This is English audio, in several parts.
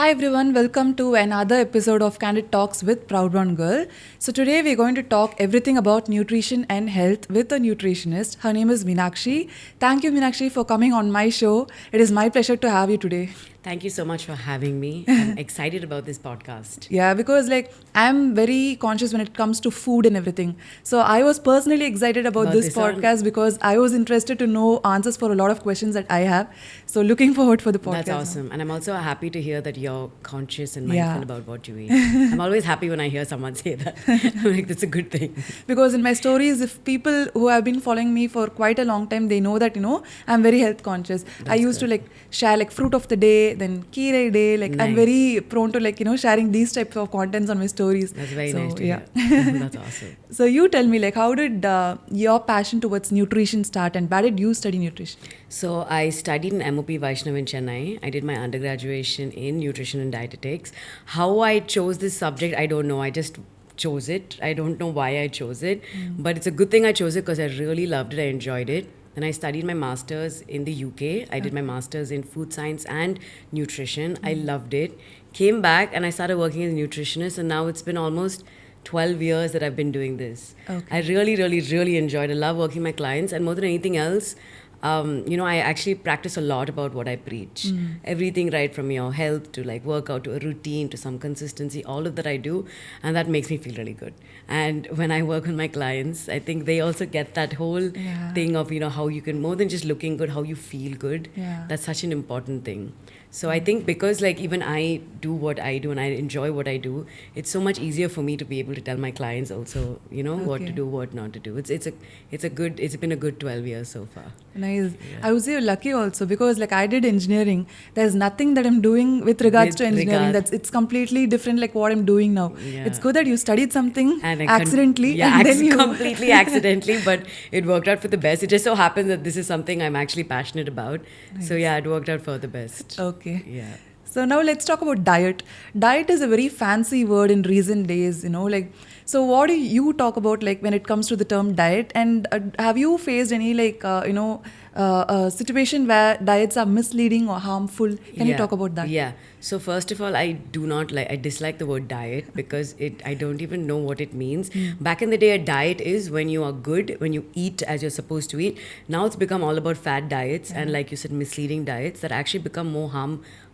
Hi everyone, welcome to another episode of Candid Talks with Proud Brown Girl. So today we're going to talk everything about nutrition and health with a nutritionist. Her name is Minakshi. Thank you Minakshi for coming on my show. It is my pleasure to have you today. Thank you so much for having me. I'm excited about this podcast. Yeah, because I'm very conscious when it comes to food and everything. So I was personally excited about this podcast because I was interested to know answers for a lot of questions that I have. So looking forward for the podcast. That's awesome. And I'm also happy to hear that you're conscious and mindful about what you eat. I'm always happy when I hear someone say that. I'm like, that's a good thing. Because in my stories, if people who have been following me for quite a long time, they know that, I'm very health conscious. I used to share fruit of the day, then Kire day. Nice. I'm very prone to sharing these types of contents on my stories. That's very nice to hear. That's awesome. So you tell me, how did your passion towards nutrition start, and where did you study nutrition? So I studied in MOP Vaishnav in Chennai. I did my undergraduation in nutrition and dietetics. How I chose this subject, I don't know. I just chose it. I don't know why I chose it, but it's a good thing I chose it because I really loved it. I enjoyed it. And I studied my master's in the UK. I did my master's in food science and nutrition. I loved it. Came back and I started working as a nutritionist, and now it's been almost 12 years that I've been doing this. Okay. I really, really, really enjoyed it. I love working with my clients, and more than anything else, I actually practice a lot about what I preach. Everything right from your health to workout to a routine to some consistency, all of that I do, and that makes me feel really good. And when I work with my clients, I think they also get that whole thing of, how you can, more than just looking good, how you feel good. Yeah. That's such an important thing. So I think because even I do what I do and I enjoy what I do, it's so much easier for me to be able to tell my clients also, what to do, what not to do. It's been a good 12 years so far. Nice. Yeah. I would say you're lucky also because I did engineering. There's nothing that I'm doing with regards to engineering. It's completely different what I'm doing now. Yeah. It's good that you studied something accidentally. Completely accidentally, but it worked out for the best. It just so happens that this is something I'm actually passionate about. Nice. So it worked out for the best. Okay. Yeah. So now let's talk about diet. Diet is a very fancy word in recent days, So what do you talk about when it comes to the term diet? And have you faced any situation where diets are misleading or harmful? Can you talk about that? Yeah. So first of all, I dislike the word diet because I don't even know what it means. Back in the day, a diet is when you are good, when you eat as you're supposed to eat. Now it's become all about fad diets and like you said, misleading diets that actually become more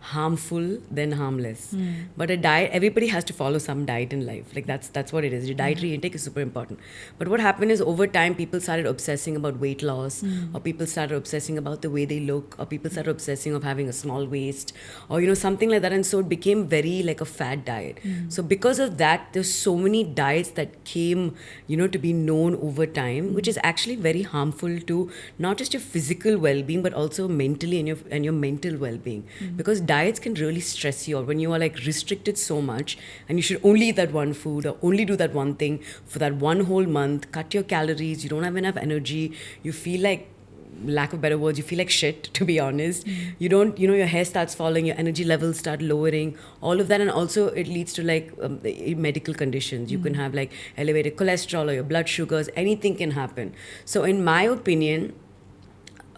harmful than harmless. But a diet, everybody has to follow some diet in life. That's what it is. Your dietary intake is super important. But what happened is over time, people started obsessing about weight loss, or people started obsessing about the way they look, or people started obsessing of having a small waist, or something like that. And so it became very like a fad diet. So because of that, there's so many diets that came, to be known over time, which is actually very harmful to not just your physical well-being, but also mentally and your mental well-being. Because diets can really stress you out when you are restricted so much and you should only eat that one food or only do that one thing for that one whole month, cut your calories, you don't have enough energy, you feel like, lack of better words, you feel like shit, to be honest. You don't, your hair starts falling, your energy levels start lowering, all of that. And also it leads to medical conditions. You can have elevated cholesterol or your blood sugars, anything can happen. So in my opinion,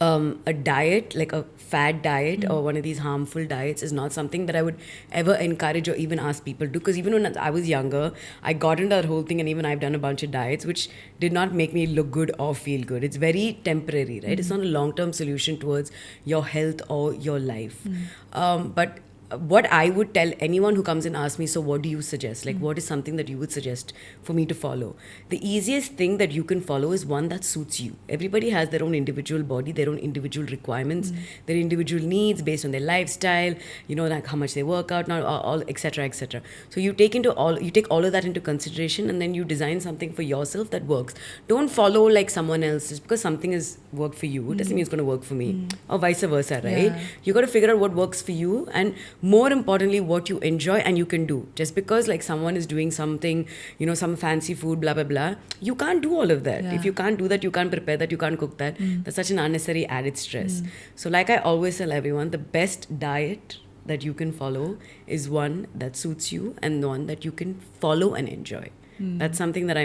a diet, like a fad diet or one of these harmful diets is not something that I would ever encourage or even ask people to do. Because even when I was younger, I got into that whole thing, and even I've done a bunch of diets which did not make me look good or feel good. It's very temporary, right? It's not a long-term solution towards your health or your life. But what I would tell anyone who comes and asks me, so what do you suggest? What is something that you would suggest for me to follow? The easiest thing that you can follow is one that suits you. Everybody has their own individual body, their own individual requirements, their individual needs based on their lifestyle, how much they work out, not all, etc., etc. So you take all of that into consideration, and then you design something for yourself that works. Don't follow someone else just because something has worked for you. It doesn't mean it's going to work for me, or vice versa, right? Yeah. You got to figure out what works for you, and more importantly, what you enjoy and you can do. Just because someone is doing something, some fancy food, blah, blah, blah, you can't do all of that. Yeah. If you can't do that, you can't prepare that, you can't cook that. That's such an unnecessary added stress. So I always tell everyone, the best diet that you can follow is one that suits you and one that you can follow and enjoy. That's something that I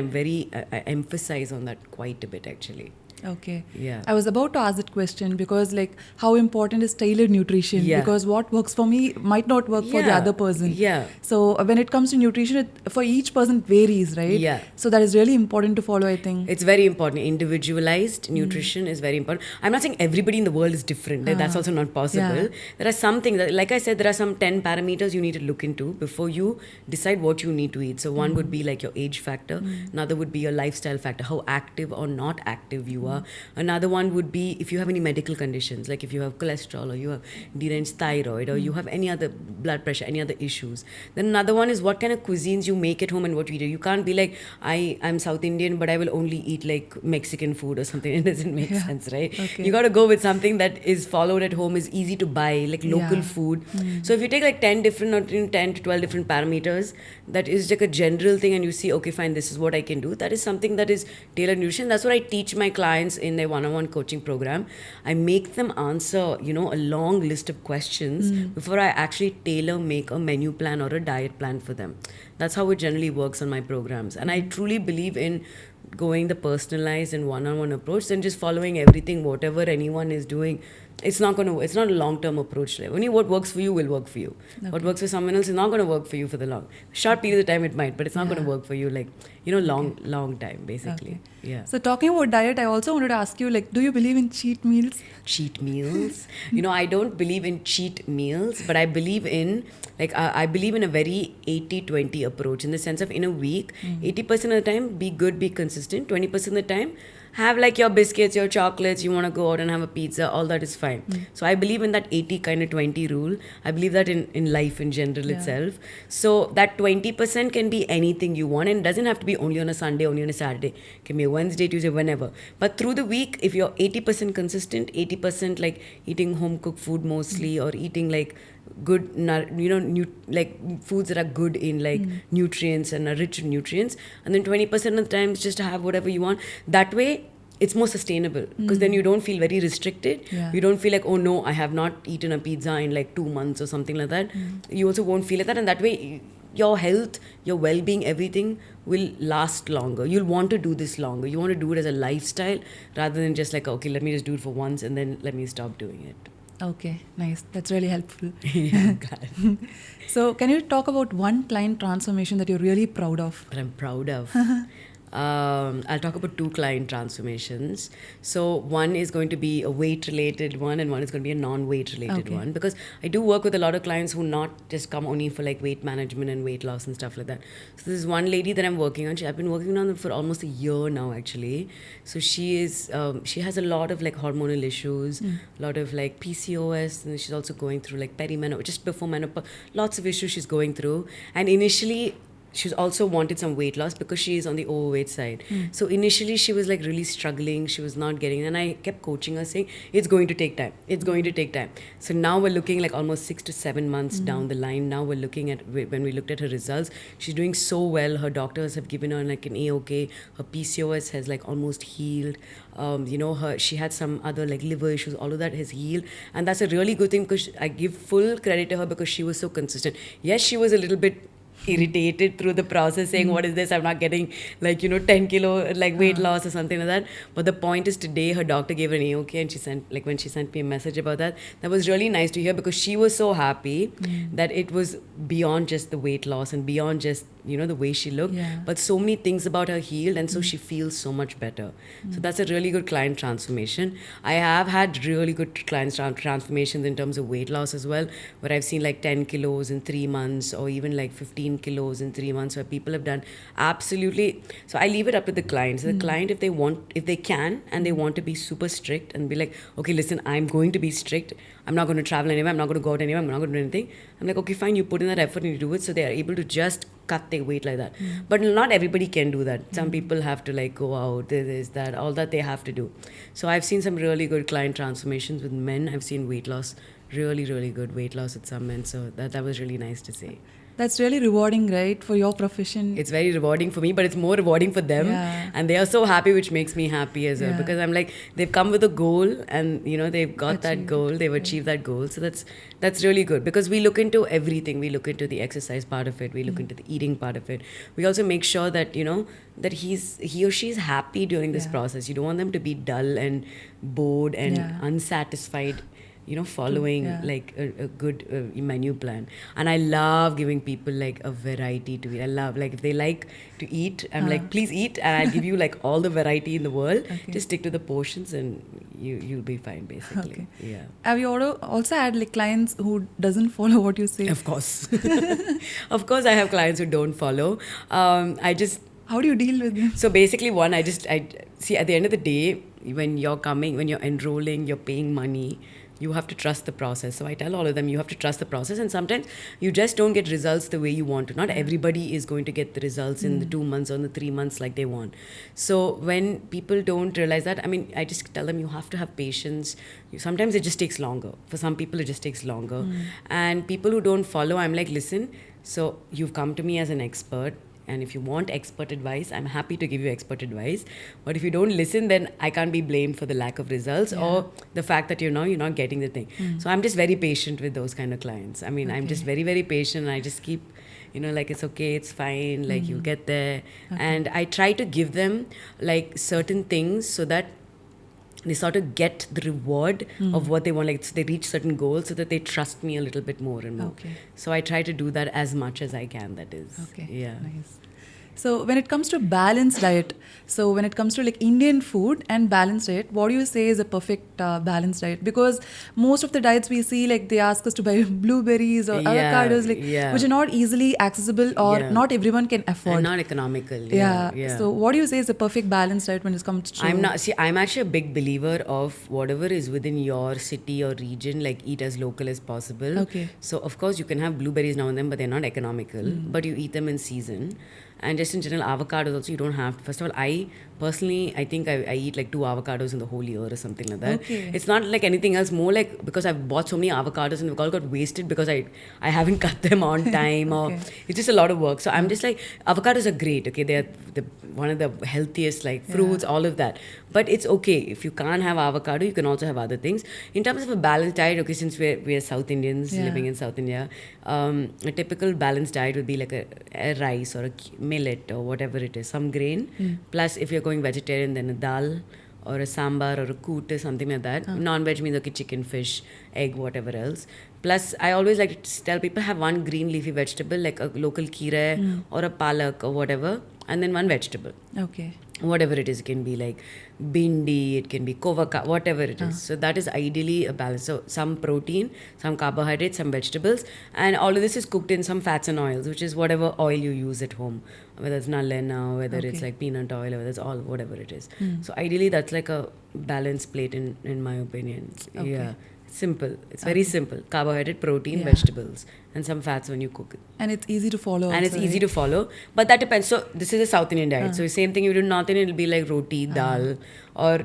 emphasize on that quite a bit, actually. Okay. Yeah. I was about to ask that question because, like, how important is tailored nutrition? Yeah. Because what works for me might not work for the Yeah. other person. Yeah. So when it comes to nutrition, for each person it varies, right? Yeah. So that is really important to follow, I think. It's very important. Individualized nutrition is very important. I'm not saying everybody in the world is different. That's also not possible. Yeah. There are some things, that, like I said, there are some 10 parameters you need to look into before you decide what you need to eat. So one would be like your age factor. Another would be your lifestyle factor, how active or not active you are. Another one would be if you have any medical conditions, like if you have cholesterol or you have deranged thyroid or you have any other blood pressure, any other issues. Then another one is what kind of cuisines you make at home and what you eat. You can't be like, I'm South Indian, but I will only eat like Mexican food or something. It doesn't make sense, right? Okay. You got to go with something that is followed at home, is easy to buy, like local food. So if you take like 10 different or 10 to 12 different parameters, that is like a general thing, and you see, okay, fine, this is what I can do. That is something that is tailored nutrition. That's what I teach my clients in their one-on-one coaching program. I make them answer, a long list of questions before I actually tailor make a menu plan or a diet plan for them. That's how it generally works on my programs. And I truly believe in going the personalized and one-on-one approach than just following everything, whatever anyone is doing. It's not a long-term approach. Like, only what works for you will work for you. Okay. What works for someone else is not going to work for you for the short period of time it might, but it's not going to work for you long time, basically. Okay. Yeah. So talking about diet, I also wanted to ask you, like, do you believe in cheat meals? Cheat meals? I don't believe in cheat meals, but I believe in, I believe in a very 80-20 approach, in the sense of in a week, 80% of the time, be good, be consistent. 20% of the time, have like your biscuits, your chocolates, you want to go out and have a pizza, all that is fine. So I believe in that 80 kind of 20 rule. I believe that in life in general itself. So that 20% can be anything you want, and it doesn't have to be only on a Sunday, only on a Saturday. It can be a Wednesday, Tuesday, whenever. But through the week, if you're 80% consistent, 80% like eating home cooked food mostly, or eating like good, like foods that are good in like nutrients and are rich in nutrients, and then 20% of the times just have whatever you want. That way it's more sustainable, because then you don't feel very restricted. You don't feel like, oh no, I have not eaten a pizza in like 2 months or something like that. You also won't feel like that, and that way your health, your well-being, everything will last longer. You'll want to do this longer. You want to do it as a lifestyle rather than just like, okay, let me just do it for once and then let me stop doing it. Okay, nice. That's really helpful. Yeah, I'm glad. So, can you talk about one client transformation that you're really proud of? That I'm proud of. I'll talk about 2 client transformations. So one is going to be a weight-related one, and one is going to be a non-weight-related one. Because I do work with a lot of clients who not just come only for like weight management and weight loss and stuff like that. So this is one lady that I'm working on. I've been working on them for almost a year now, actually. So she has a lot of like hormonal issues, a lot of like PCOS, and she's also going through like perimenopause, just before menopause. Lots of issues she's going through. And initially, she's also wanted some weight loss because she is on the overweight side. So initially she was like really struggling. She was not getting it. And I kept coaching her saying, it's going to take time. It's going to take time. So now we're looking like almost 6 to 7 months down the line. Now we're looking at, when we looked at her results, she's doing so well. Her doctors have given her like an A-OK. Her PCOS has like almost healed. She had some other like liver issues. All of that has healed. And that's a really good thing, because I give full credit to her because she was so consistent. Yes, she was a little bit irritated through the process, saying, what is this? I'm not getting like 10 kilo like weight loss or something like that. But the point is, today her doctor gave her an A-OK, and when she sent me a message about that was really nice to hear, because she was so happy that it was beyond just the weight loss and beyond just the way she looked, but so many things about her healed, and so she feels so much better. So that's a really good client transformation. I have had really good client transformations in terms of weight loss as well, where I've seen like 10 kilos in 3 months, or even like 15 kilos in 3 months, where people have done absolutely. So I leave it up to the client. So the client, if they can, and they want to be super strict and be like, okay, listen, I'm going to be strict. I'm not going to travel anywhere. I'm not going to go out anywhere. I'm not going to do anything. I'm like, okay, fine. You put in that effort and you do it. So they are able to just cut their weight like that. But not everybody can do that. Some people have to like go out, this, that, all that they have to do. So I've seen some really good client transformations with men. I've seen weight loss, really, really good weight loss with some men. So that was really nice to see. That's really rewarding, right, for your profession. It's very rewarding for me, but it's more rewarding for them. Yeah. And they are so happy, which makes me happy as well. Yeah. Because I'm like, they've come with a goal and, they've got that Achieved goal, it. they've achieved that goal. So that's really good because we look into everything. We look into the exercise part of it. We look into the eating part of it. We also make sure that, that he or she is happy during this process. You don't want them to be dull and bored and unsatisfied, following like a good menu plan. And I love giving people like a variety to eat. I love, like, if they like to eat, I'm like, please eat, and I'll give you like all the variety in the world. Just stick to the portions and you'll be fine, basically. Yeah. Have you also had like clients who doesn't follow what you say? Of course. Of course, I have clients who don't follow. How do you deal with them? So basically, I see, at the end of the day, when you're enrolling, you're paying money, you have to trust the process. So I tell all of them, you have to trust the process. And sometimes you just don't get results the way you want to. Not everybody is going to get the results in the 2 months or the 3 months like they want. So when people don't realize that, I just tell them you have to have patience. Sometimes it just takes longer. For some people, it just takes longer. And people who don't follow, I'm like, listen, so you've come to me as an expert. And if you want expert advice, I'm happy to give you expert advice. But if you don't listen, then I can't be blamed for the lack of results or the fact that you're not getting the thing. So I'm just very patient with those kind of clients. I'm just very, very patient. And I just keep, like, it's okay, it's fine, like you'll get there. And I try to give them like certain things so that they sort of get the reward of what they want, like they reach certain goals so that they trust me a little bit more and more. So I try to do that as much as I can, that is. Yeah. Nice. So when it comes to balanced diet, so when it comes to like Indian food and balanced diet, what do you say is a perfect balanced diet? Because most of the diets we see, like they ask us to buy blueberries or avocados, which are not easily accessible or not everyone can afford. And not economical. Yeah. So what do you say is a perfect balanced diet when it comes to... I'm actually a big believer of whatever is within your city or region, like eat as local as possible. So of course you can have blueberries now and then, but they're not economical, but you eat them in season. And just in general, avocados also, you don't have to. First of all, I think I eat like 2 avocados in the whole year or something like that. It's not like anything else, more like because I've bought so many avocados and they've all got wasted because I haven't cut them on time or it's just a lot of work. So I'm just like, avocados are great, okay? They're one of the healthiest like fruits, all of that. But it's okay. If you can't have avocado, you can also have other things. In terms of a balanced diet, okay, since we're South Indians living in South India, a typical balanced diet would be like a rice or a millet or whatever it is, some grain. Plus, if you're going vegetarian, then a dal or a sambar or a koot or something like that. Non-veg means okay, chicken, fish, egg, whatever else. Plus, I always like to tell people have one green leafy vegetable like a local kheera or a palak or whatever, and then one vegetable. Whatever it is, it can be like bindi, it can be kovaka, whatever it is. So that is ideally a balance. So some protein, some carbohydrates, some vegetables, and all of this is cooked in some fats and oils, which is whatever oil you use at home, whether it's nalena, whether it's like peanut oil, or whether it's all whatever it is. So ideally that's like a balanced plate in my opinion. Yeah. Simple. It's very simple. Carbohydrate, protein, vegetables, and some fats when you cook it. And it's easy to follow. And it's easy to follow. But that depends. So this is a South Indian diet. So same thing you do in North Indian, it'll be like roti, dal, or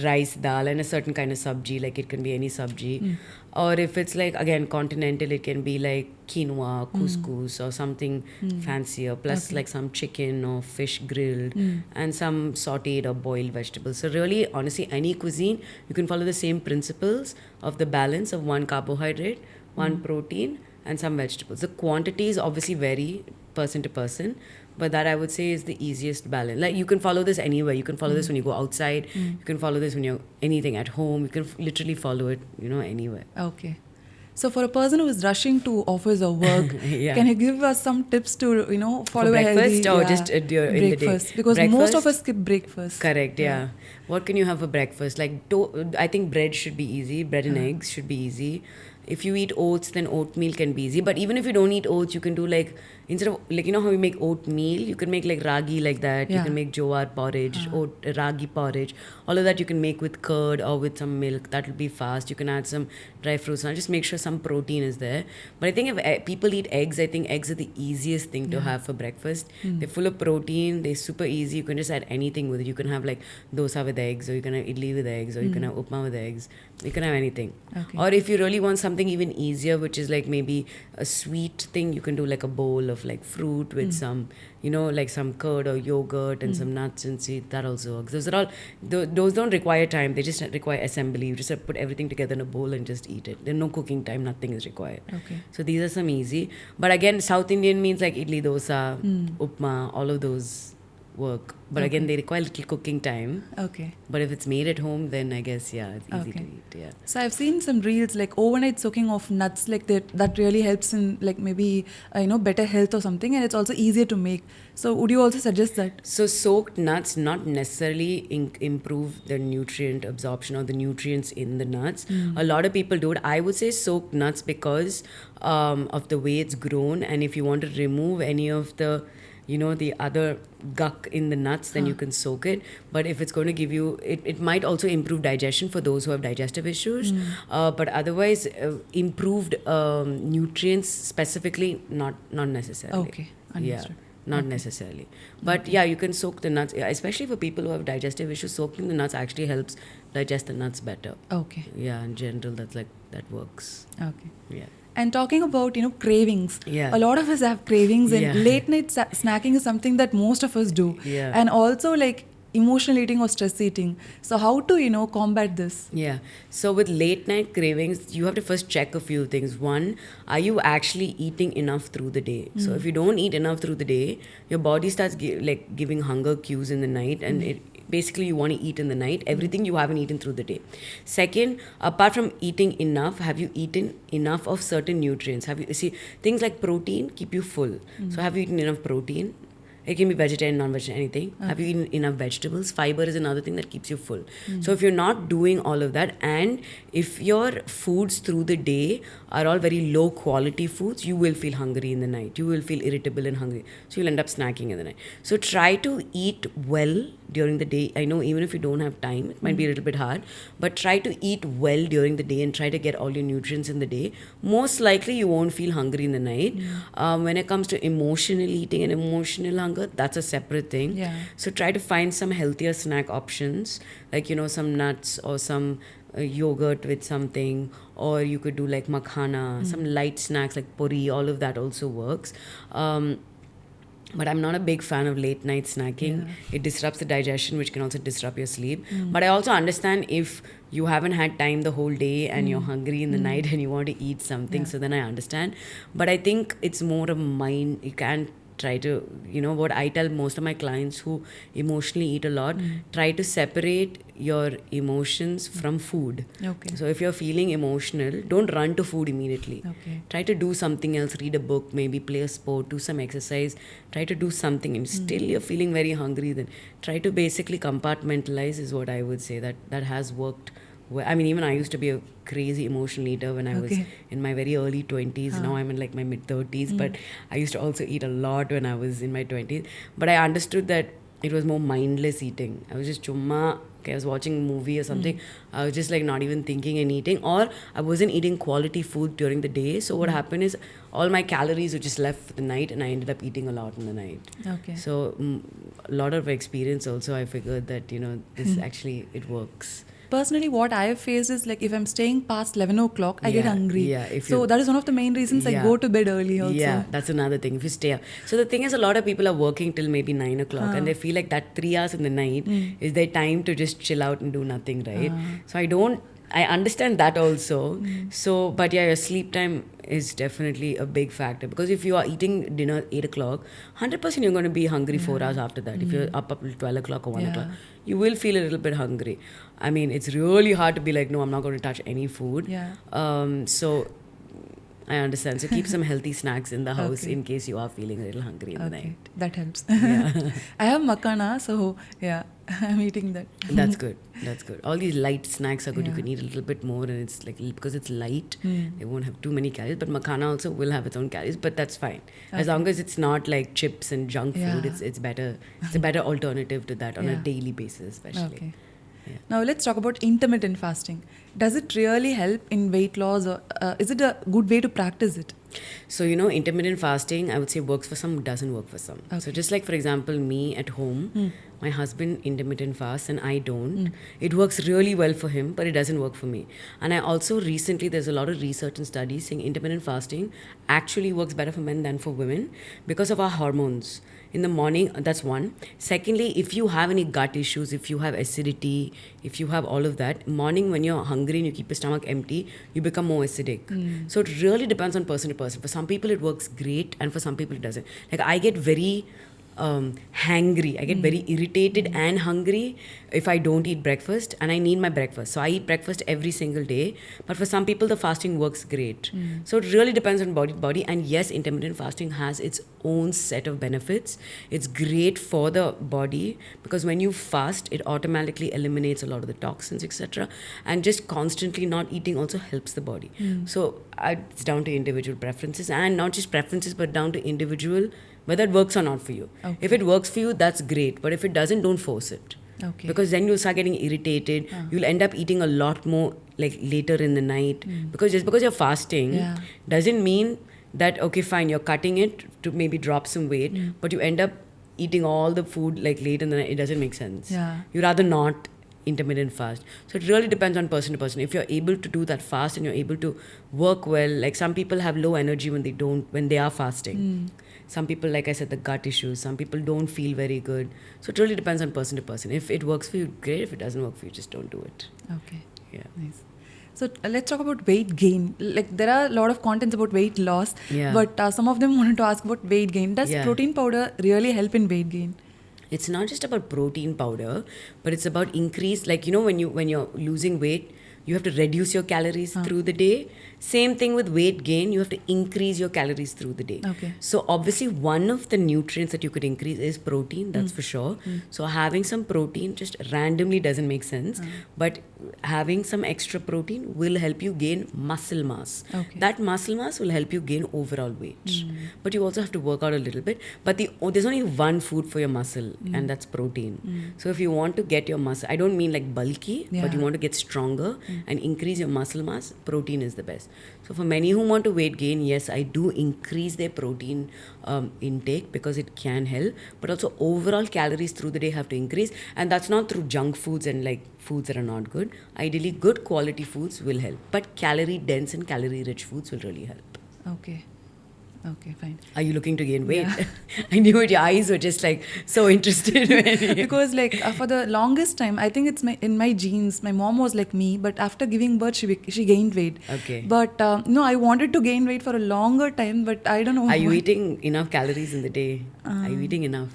rice, dal, and a certain kind of sabji. Like it can be any sabji. Or if it's like, again, continental, it can be like quinoa, couscous, or something fancier. Plus like some chicken or fish grilled and some sauteed or boiled vegetables. So really, honestly, any cuisine, you can follow the same principles of the balance of one carbohydrate, one protein, and some vegetables. The quantities obviously vary person to person, but that I would say is the easiest balance. Like you can follow this anywhere. You can follow this when you go outside. You can follow this when you're anything at home. You can literally follow it, anywhere. Okay. So for a person who is rushing to office or work, can you give us some tips to, follow for a healthy breakfast or just during the day? Breakfast, because most of us skip breakfast. Correct, yeah. What can you have for breakfast? Like, I think bread should be easy. Bread and eggs should be easy. If you eat oats, then oatmeal can be easy. But even if you don't eat oats, you can do like, instead of like, you know how you make oatmeal, you can make like ragi like that. You Yeah. can make jowar porridge, ragi porridge. All of that you can make with curd or with some milk. That will be fast. You can add some dry fruits. Now just make sure some protein is there. But I think if people eat eggs, I think eggs are the easiest thing to have for breakfast. They're full of protein. They're super easy. You can just add anything with it. You can have like dosa with eggs, or you can have idli with eggs, or you can have upma with eggs. You can have anything. Okay. Or if you really want something even easier, which is like maybe a sweet thing, you can do like a bowl of like fruit with some, you know, like some curd or yogurt and some nuts and seeds. That also works. Those are all, those don't require time. They just require assembly. You just have to put everything together in a bowl and just eat it. There's no cooking time. Nothing is required. Okay. So these are some easy. But again, South Indian means like idli, dosa, upma, all of those work. But again, they require little cooking time. Okay. But if it's made at home, then I guess, yeah, it's easy to Okay. eat. Yeah. So I've seen some reels like overnight soaking of nuts, like that really helps in like maybe better health or something, and it's also easier to make. So would you also suggest that? So soaked nuts not necessarily improve the nutrient absorption or the nutrients in the nuts. A lot of people do it. I would say soaked nuts because of the way it's grown, and if you want to remove any of the the other gunk in the nuts, then you can soak it. But if it's going to give you, it might also improve digestion for those who have digestive issues. But otherwise, improved nutrients specifically, not necessarily. Okay, understood. Yeah, not necessarily. But yeah, you can soak the nuts, especially for people who have digestive issues. Soaking the nuts actually helps digest the nuts better. Okay. Yeah, in general, that works. Okay. Yeah. And talking about, cravings, Yeah. a lot of us have cravings, and Yeah. late night snacking is something that most of us do. Yeah. And also like emotional eating or stress eating. So how to, combat this? Yeah. So with late night cravings, you have to first check a few things. One, are you actually eating enough through the day? So if you don't eat enough through the day, your body starts giving hunger cues in the night, and basically you want to eat in the night everything you haven't eaten through the day. Second, apart from eating enough, have you eaten enough of certain nutrients? Have you see things like protein keep you full? So have you eaten enough protein? It can be vegetarian, non-vegetarian, anything. Have you eaten enough vegetables? Fiber is another thing that keeps you full. So if you're not doing all of that, and if your foods through the day are all very low quality foods, you will feel hungry in the night. You will feel irritable and hungry. So you'll end up snacking in the night. So try to eat well during the day. I know even if you don't have time, it might be a little bit hard, but try to eat well during the day and try to get all your nutrients in the day. Most likely you won't feel hungry in the night. When it comes to emotional eating and emotional hunger, that's a separate thing. Yeah. So try to find some healthier snack options, like some nuts or some yogurt with something, or you could do like makhana, some light snacks like puri. All of that also works. But I'm not a big fan of late night snacking. It disrupts the digestion, which can also disrupt your sleep. But I also understand if you haven't had time the whole day and you're hungry in the night and you want to eat something, so then I understand. But I think it's more of mind. You can't try to, what I tell most of my clients who emotionally eat a lot, try to separate your emotions from food. Okay. So if you're feeling emotional, don't run to food immediately. Okay. Try to do something else, read a book, maybe play a sport, do some exercise, try to do something, and still you're feeling very hungry, then try to basically compartmentalize is what I would say. That has worked. I mean, even I used to be a crazy emotional eater when I was in my very early 20s. Now I'm in like my mid 30s, but I used to also eat a lot when I was in my 20s. But I understood that it was more mindless eating. I was just chumma, I was watching a movie or something. I was just like not even thinking and eating, or I wasn't eating quality food during the day. So what happened is all my calories were just left for the night, and I ended up eating a lot in the night. Okay. So a lot of experience also, I figured that, this actually, it works. Personally, what I have faced is like if I'm staying past 11 o'clock, I get hungry. Yeah, So that is one of the main reasons I go to bed early also. Yeah, that's another thing. If you stay up. So the thing is, a lot of people are working till maybe 9 o'clock and they feel like that 3 hours in the night is their time to just chill out and do nothing, right? So I understand that also. So, but yeah, your sleep time is definitely a big factor, because if you are eating dinner 8 o'clock, 100% you're going to be hungry 4 hours after that. If you're up till 12 o'clock or 1 o'clock, you will feel a little bit hungry. I mean, it's really hard to be like, no, I'm not going to touch any food. Yeah. So I understand. So keep some healthy snacks in the house Okay. in case you are feeling a little hungry in the Okay, night. that helps. Yeah. I have makana, so yeah, I'm eating that. That's good. That's good. All these light snacks are good. You Yeah. can eat a little bit more, and it's like because it's light, Hmm. it won't have too many calories. But makhana also will have its own calories, but that's fine as Okay. long as it's not like chips and junk food. Yeah. It's better. It's a better alternative to that on a Yeah. daily basis, especially. Okay. Yeah. Now let's talk about intermittent fasting. Does it really help in weight loss, or is it a good way to practice it? So, intermittent fasting, I would say works for some, doesn't work for some. So, Okay. just like, for example, me at home, my husband intermittent fasts and I don't. It works really well for him, but it doesn't work for me. And I also recently, there's a lot of research and studies saying intermittent fasting actually works better for men than for women because of our hormones. In the morning, that's one. Secondly, if you have any gut issues, if you have acidity, if you have all of that, morning when you're hungry and you keep your stomach empty, you become more acidic. So it really depends on person to person. For some people it works great, and for some people it doesn't. Like I get very hangry. I get very irritated and hungry if I don't eat breakfast, and I need my breakfast. So I eat breakfast every single day. But for some people, the fasting works great. So it really depends on body to body. And yes, intermittent fasting has its own set of benefits. It's great for the body because when you fast, it automatically eliminates a lot of the toxins, etc. And just constantly not eating also helps the body. So it's down to individual preferences, and not just preferences, but down to individual whether it works or not for you. Okay. If it works for you, that's great. But if it doesn't, don't force it. Okay. Because then you'll start getting irritated. You'll end up eating a lot more like later in the night. Because just because you're fasting Yeah. doesn't mean that, okay, fine, you're cutting it to maybe drop some weight, but you end up eating all the food like late in the night. It doesn't make sense. Yeah. You rather not intermittent fast. So it really depends on person to person. If you're able to do that fast and you're able to work well, like some people have low energy when they are fasting. Some people, like I said, the gut issues. Some people don't feel very good. So it really depends on person to person. If it works for you, great. If it doesn't work for you, just don't do it. Okay. Yeah. Nice. So let's talk about weight gain. Like there are a lot of contents about weight loss, Yeah. but some of them wanted to ask about weight gain. Does Yeah. protein powder really help in weight gain? It's not just about protein powder, but it's about increase. Like when you're losing weight, you have to reduce your calories through the day. Same thing with weight gain. You have to increase your calories through the day. Okay. So obviously one of the nutrients that you could increase is protein. That's for sure. So having some protein just randomly doesn't make sense. But having some extra protein will help you gain muscle mass. Okay. That muscle mass will help you gain overall weight. But you also have to work out a little bit. But there's only one food for your muscle, and that's protein. So if you want to get your muscle, I don't mean like bulky, but Yeah. you want to get stronger and increase your muscle mass, protein is the best. So for many who want to weight gain, yes, I do increase their protein intake because it can help, but also overall calories through the day have to increase, and that's not through junk foods and like foods that are not good. Ideally, good quality foods will help, but calorie dense and calorie rich foods will really help. Okay. Okay, fine. Are you looking to gain weight? Yeah. I knew it. Your eyes were just like so interested. Because like for the longest time, I think it's in my genes. My mom was like me, but after giving birth, she gained weight. Okay. But no, I wanted to gain weight for a longer time, but I don't know. Are you why. eating enough calories in the day? Are you eating enough?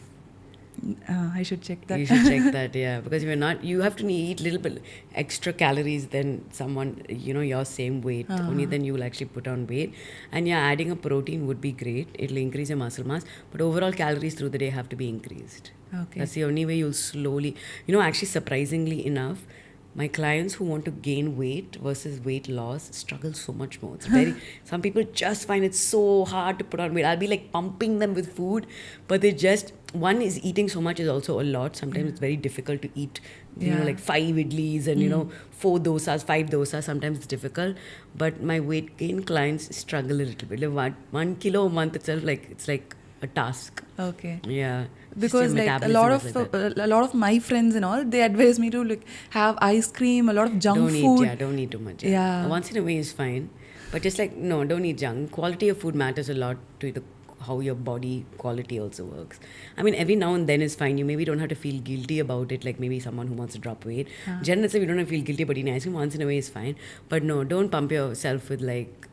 I should check that. You should check that, yeah, because if you're not, you have to eat little bit extra calories than someone your same weight. Only then you will actually put on weight. And yeah, adding a protein would be great. It'll increase your muscle mass, but overall calories through the day have to be increased. Okay. That's the only way you'll slowly, actually surprisingly enough, my clients who want to gain weight versus weight loss struggle so much more. It's very, some people just find it so hard to put on weight. I'll be like pumping them with food, but one is eating so much is also a lot. Sometimes it's very difficult to eat, like 5 idlis and, 4 dosas, 5 dosas. Sometimes it's difficult. But my weight gain clients struggle a little bit. Like 1 kilo a month itself, it's like a task. Okay. Yeah. Because like a lot of my friends and all, they advise me to like have ice cream, a lot of junk food. Don't eat too much. Yeah. Once in a way is fine, but just like no, don't eat junk. Quality of food matters a lot to how your body quality also works. I mean, every now and then is fine. You maybe don't have to feel guilty about it, like maybe someone who wants to drop weight. Generally, you don't have to feel guilty about eating ice cream. Once in a way is fine, but no, don't pump yourself with like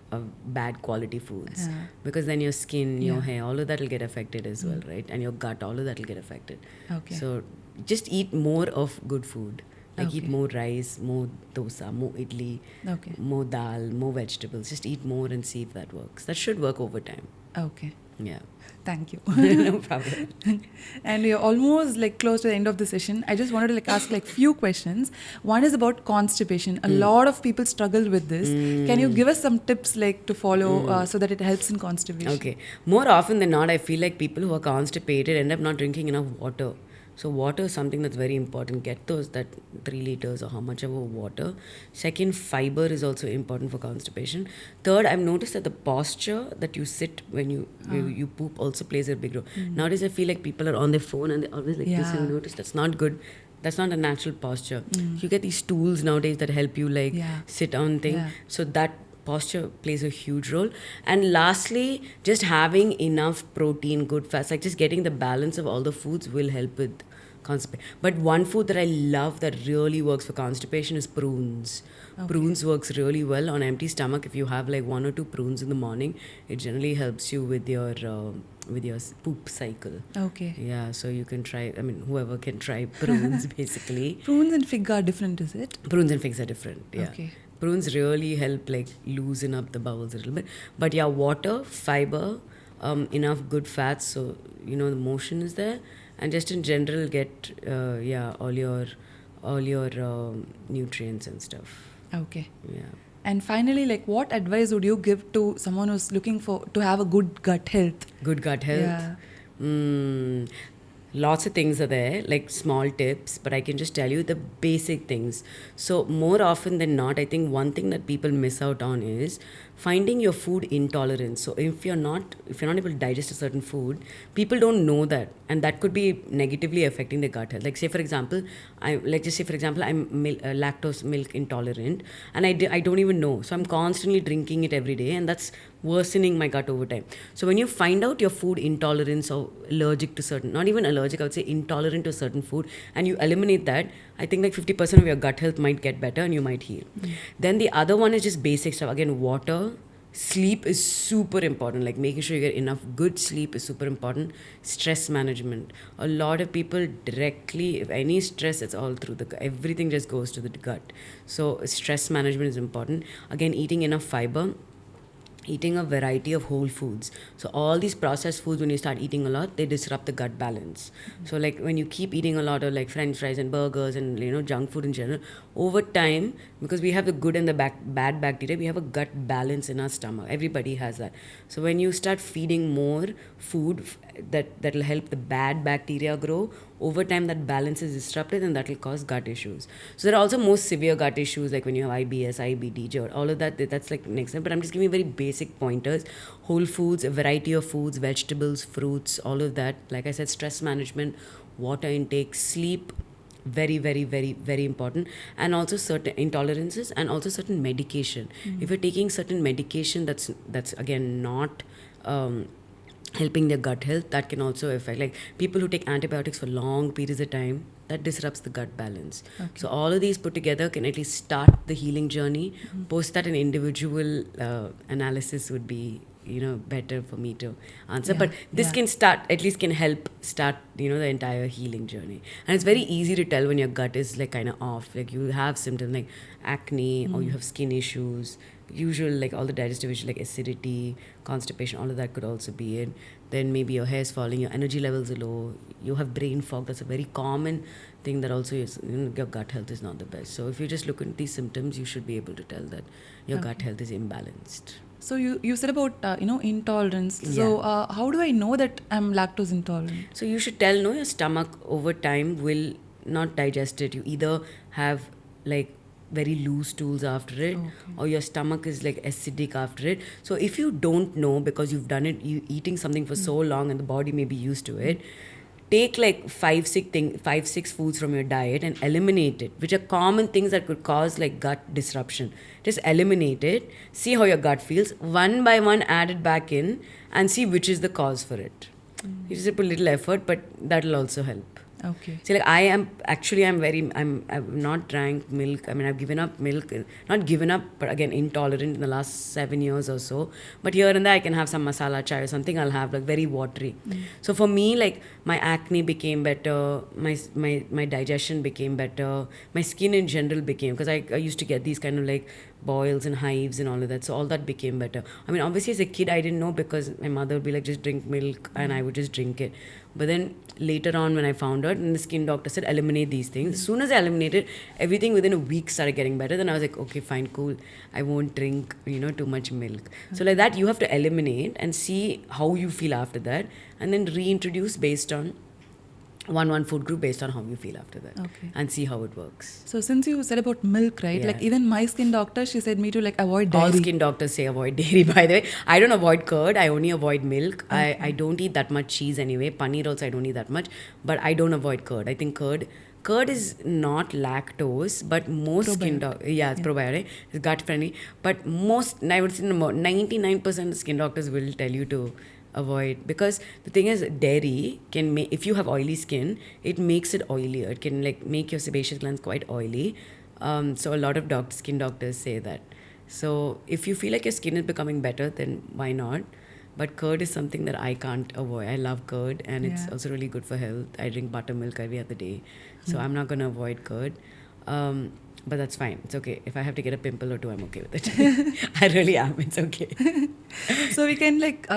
bad quality foods, because then your skin, your hair, all of that will get affected as well, right? And your gut, all of that will get affected. Okay. So just eat more of good food. Like eat Okay. more rice, more dosa, more idli, Okay. more dal, more vegetables. Just eat more and see if that works. That should work over time. Okay. Yeah. Thank you. No problem. And we're almost like close to the end of the session. I just wanted to like ask like few questions. One is about constipation. A lot of people struggle with this. Can you give us some tips like to follow so that it helps in constipation? Okay. More often than not, I feel like people who are constipated end up not drinking enough water. So water is something that's very important. Get that 3 liters or how much ever water. Second, fiber is also important for constipation. Third, I've noticed that the posture that you sit when you poop also plays a big role. Nowadays, I feel like people are on their phone and they're always like this. Yeah. And you notice that's not good. That's not a natural posture. You get these tools nowadays that help you like sit on thing. Yeah. So that posture plays a huge role. And lastly, just having enough protein, good fats, like just getting the balance of all the foods will help with constipation. But one food that I love that really works for constipation is prunes. Prunes works really well on empty stomach. If you have like 1 or 2 prunes in the morning, it generally helps you with your poop cycle. Okay. Yeah, so you can try, I mean, whoever can try prunes basically. Prunes and fig are different, is it? Prunes and figs are different, yeah. Okay. Prunes really help like loosen up the bowels a little bit. But yeah, water, fiber, enough good fats, so the motion is there, and just in general get all your nutrients and stuff. Okay. Yeah. And finally, like what advice would you give to someone who's looking to have a good gut health? Good gut health. Yeah. Lots of things are there, like small tips, but I can just tell you the basic things. So more often than not, I think one thing that people miss out on is finding your food intolerance. So if you're not able to digest a certain food, people don't know that, and that could be negatively affecting their gut health. Like say for example, I'm lactose milk intolerant, and I don't even know. So I'm constantly drinking it every day, and that's worsening my gut over time. So when you find out your food intolerance or allergic to certain, not even allergic, I would say intolerant to a certain food, and you eliminate that, I think like 50% of your gut health might get better and you might heal. Then the other one is just basic stuff. Again, water, sleep is super important. Like making sure you get enough good sleep is super important. Stress management. A lot of people directly, if any stress, it's all through the gut. Everything just goes to the gut. So stress management is important. Again, eating enough fiber. Eating a variety of whole foods. So all these processed foods, when you start eating a lot, they disrupt the gut balance. So like when you keep eating a lot of like French fries and burgers and junk food in general, over time, because we have the good and the bad bacteria, we have a gut balance in our stomach. Everybody has that. So when you start feeding more food that'll help the bad bacteria grow, over time that balance is disrupted and that will cause gut issues. So there are also more severe gut issues like when you have IBS, IBD, GERD, all of that's like next step. But I'm just giving very basic pointers. Whole foods, a variety of foods, vegetables, fruits, all of that. Like I said, stress management, water intake, sleep, very, very, very, very important. And also certain intolerances and also certain medication. If you're taking certain medication that's again not helping their gut health, that can also affect, like people who take antibiotics for long periods of time, that disrupts the gut balance. So all of these put together can at least start the healing journey. Post that an individual analysis would be better for me to answer, but this can help start the entire healing journey. And it's very easy to tell when your gut is like kind of off, like you have symptoms like acne or you have skin issues, usual like all the digestive issues like acidity, constipation, all of that could also be it. Then maybe your hair is falling, your energy levels are low, you have brain fog. That's a very common thing that also is, your gut health is not the best. So if you just look at these symptoms, you should be able to tell that your gut health is imbalanced. So you said about intolerance. So how do I know that I'm lactose intolerant? So you should tell your stomach over time will not digest it. You either have like very loose stools after it, or your stomach is like acidic after it. So if you don't know because you've done it, you eating something for so long and the body may be used to it, take like 5-6 foods from your diet and eliminate it, which are common things that could cause like gut disruption. Just eliminate it, see how your gut feels, one by one add it back in and see which is the cause for it. You just put a little effort, but that'll also help. Okay. See, like I've not drank milk. I mean, I've given up milk, not given up, but again, intolerant in the last 7 years or so. But here and there, I can have some masala chai or something. I'll have like very watery. So for me, like my acne became better, my digestion became better, my skin in general became, because I used to get these kind of like boils and hives and all of that. So all that became better. I mean, obviously as a kid, I didn't know, because my mother would be like, just drink milk, and I would just drink it. But then later on, when I found out, and the skin doctor said, eliminate these things. As soon as I eliminated, everything within a week started getting better. Then I was like, okay, fine, cool. I won't drink, too much milk. So like that, you have to eliminate and see how you feel after that, and then reintroduce based on one food group based on how you feel after that. Okay. And see how it works. So since you said about milk, right? Yeah. Like even my skin doctor, she said me to like avoid dairy. All skin doctors say avoid dairy, by the way. I don't avoid curd. I only avoid milk. Okay. I don't eat that much cheese anyway. Paneer also I don't eat that much. But I don't avoid curd. I think curd is not lactose, but most skin doctors, it's probiotic, it's gut friendly. But I would say 99% of skin doctors will tell you to avoid, because the thing is, dairy can make, if you have oily skin, it makes it oilier. It can like make your sebaceous glands quite oily. So a lot of skin doctors say that. So if you feel like your skin is becoming better, then why not? But curd is something that I can't avoid. I love curd, and it's also really good for health. I drink buttermilk every other day, so I'm not gonna avoid curd. But that's fine. It's okay. If I have to get a pimple or two, I'm okay with it. I really am. It's okay. So we can like,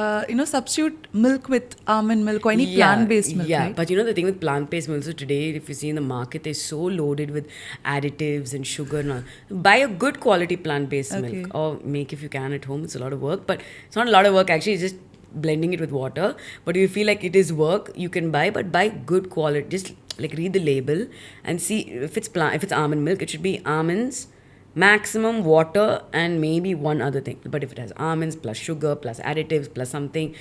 substitute milk with almond milk or any plant-based milk, Yeah, right? but the thing with plant-based milk, so today, if you see in the market, they're so loaded with additives and sugar and all. Buy a good quality plant-based milk, or make if you can at home. It's a lot of work, but it's not a lot of work actually. It's just blending it with water. But if you feel like it is work, you can buy, but buy good quality. Just like read the label and see if it's almond milk, it should be almonds, maximum water, and maybe one other thing. But if it has almonds plus sugar plus additives plus something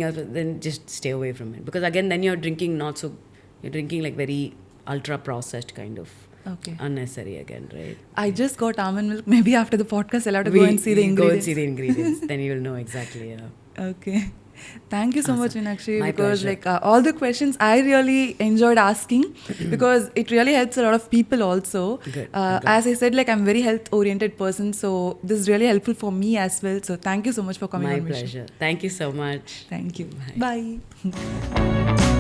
else, then just stay away from it, because again, then you're drinking like very ultra processed kind of. Okay. Unnecessary again, right? I just got almond milk. Maybe after the podcast, I'll have to go and see the ingredients. Go and see the ingredients. Then you'll know exactly. Okay. Thank you so much, Minakshi, My because pleasure. all the questions I really enjoyed asking, because it really helps a lot of people also. Good. As I said, like I'm a very health oriented person, so this is really helpful for me as well. So thank you so much for coming My on my show. pleasure. Thank you so much. Thank you. Bye.